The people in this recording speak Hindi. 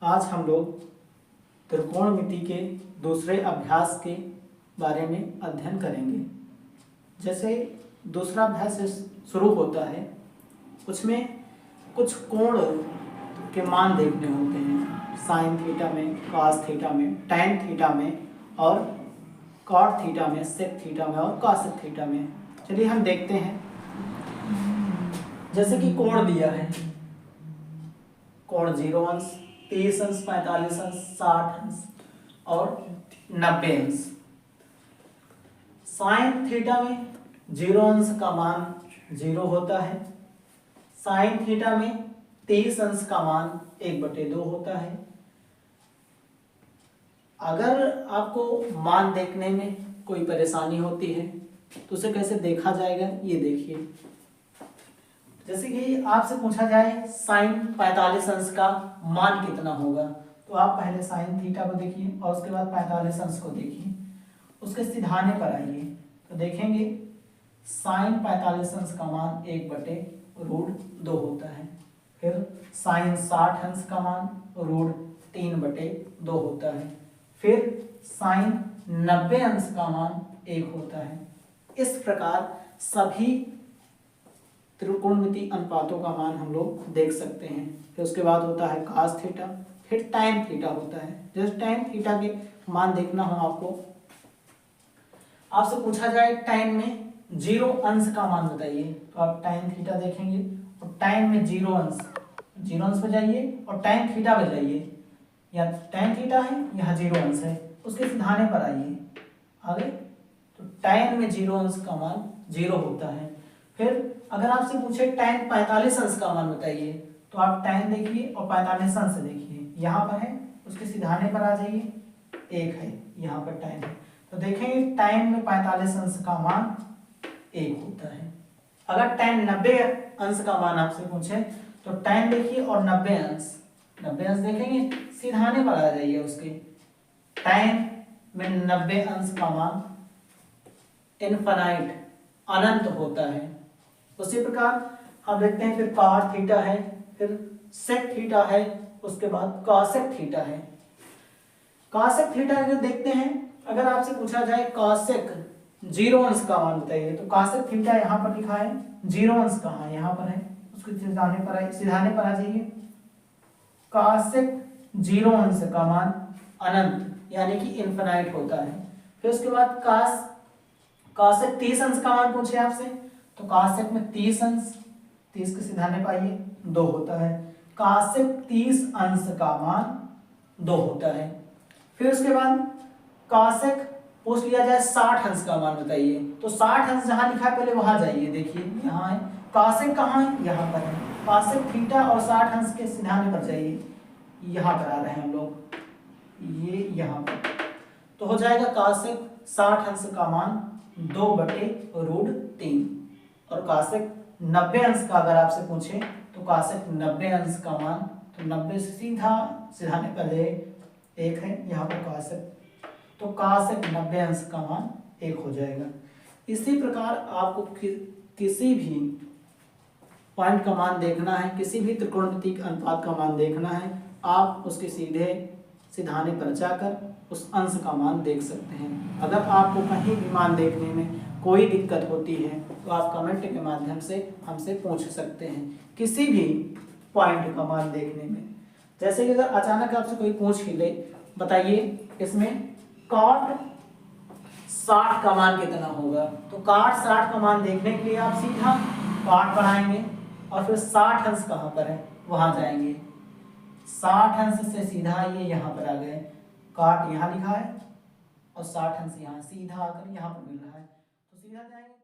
आज हम लोग त्रिकोणमिति के दूसरे अभ्यास के बारे में अध्ययन करेंगे। जैसे दूसरा अभ्यास शुरू होता है, उसमें कुछ कोण के मान देखने होते हैं, साइन थीटा में, कॉस थीटा में, टैन थीटा में और कॉट थीटा में, सेक थीटा में और कॉसेक थीटा में। चलिए हम देखते हैं। जैसे कि कोण दिया है, कोण 0 अंश, 30 अंश, 45 अंश, 60 अंश और 90 अंश। साइन थीटा में 0 अंश का मान 0 होता है, साइन थीटा में 30 अंश का मान 1/2 होता है। अगर आपको मान देखने में कोई परेशानी होती है तो उसे कैसे देखा जाएगा, ये देखिए। जैसे कि आपसे पूछा जाए साइन 45 अंश का मान कितना होगा, तो आप पहले साइन थीटा को देखिए और उसके बाद 45 अंश को देखिए, उसके सिधाने पर आइए तो देखेंगे साइन 45 अंश का मान 1/√2 होता है। फिर साइन 60 अंश का मान √3/2 होता है। फिर साइन 90 अंश का मान 1 होता है। इस प्रकार सभी त्रिकोणमिति अनुपातों का मान हम लोग देख सकते हैं। फिर उसके बाद होता है कॉस थीटा, फिर टैन थीटा होता है। जैसे टैन थीटा के मान देखना हो आपको, आपसे पूछा जाए टैन में 0 अंश का मान बताइए, तो आप टैन थीटा देखेंगे और टैन में 0 अंश पर जाइए और टैन थीटा पर जाइए। या टैन थीटा है, यहाँ 0 अंश है, उसके सिधाने पर आइए आगे, तो टैन में 0 अंश का मान 0 होता है। फिर अगर आपसे पूछे टैन 45 अंश का मान बताइए, तो आप टैन देखिए और 45 अंश देखिए, यहाँ पर है, उसके सिधाने पर आ जाइए, 1 है, यहाँ पर टैन है, तो देखेंगे टैन में 45 अंश का मान 1 होता है। अगर टैन 90 अंश का मान आपसे पूछे तो टैन देखिए और 90 अंश देखेंगे, सिधाने पर आ जाइए उसके, टैन में 90 अंश का मान इनफाइनाइट अनंत होता है। उसी प्रकार हम देखते हैं, फिर कॉट थीटा है, फिर सेक थीटा है, उसके बाद कॉसेक थीटा है। कॉसेक थीटा जो देखते हैं, अगर आपसे पूछा जाए कॉसेक 0 अंश का मान बताइए, तो कॉसेक थीटा यहाँ पर लिखा है, 0 अंश कहाँ है, यहाँ पर है, उसके सिधाने पर आ जाइए। कॉसेक 0 अंश का मान अनंत यानी कि इनफिनाइट होता है। फिर उसके बाद कॉसेक 30 अंश का मान पूछे आपसे, तो कॉसेक में 30 अंश, 30 के सिधाने पर आइए, 2 होता है। कॉसेक 30 अंश का मान 2 होता है। फिर उसके बाद कॉसेक पूछ लिया जाए 60 अंश का मान बताइए, तो 60 अंश जहां लिखा है पहले वहां जाइए, देखिए यहाँ है। कॉसेक कहाँ है, यहाँ पर है। कॉसेक थीटा और 60 अंश के सिधाने पर जाइए, यहाँ पर आ रहे हैं हम लोग, ये यहाँ पर, तो हो जाएगा कॉसेक 60 अंश का मान 2/√3। और कॉसेक 90 अंश का अगर आपसे पूछे तो कॉसेक 90 अंश का मान, तो 90 से सीधा सिधाने पर 1 है, यहाँ पर कॉसेक, तो कॉसेक 90 अंश का मान 1 हो जाएगा। इसी प्रकार आपको किसी भी पॉइंट का मान देखना है, किसी भी त्रिकोणमिति अनुपात का मान देखना है, आप उसके सिधाने पर जाकर उस अंश का मान देख सकते हैं। अगर आपको कहीं भी मान देखने में कोई दिक्कत होती है तो आप कमेंट के माध्यम से हमसे पूछ सकते हैं, किसी भी पॉइंट का मान देखने में। जैसे कि अगर अचानक आपसे कोई पूछ ही ले, बताइए इसमें कॉट 60 का मान कितना होगा, तो कॉट 60 का मान देखने के लिए आप सीधा कॉट पर आएंगे और फिर 60 अंश कहाँ पर है, वहां जाएंगे, 60 अंश से सीधा आइए, यहाँ पर आ गए, कॉट यहाँ लिखा है और 60 अंश यहाँ, सीधा आकर यहाँ पर मिल रहा है, तो सीधा जाएंगे।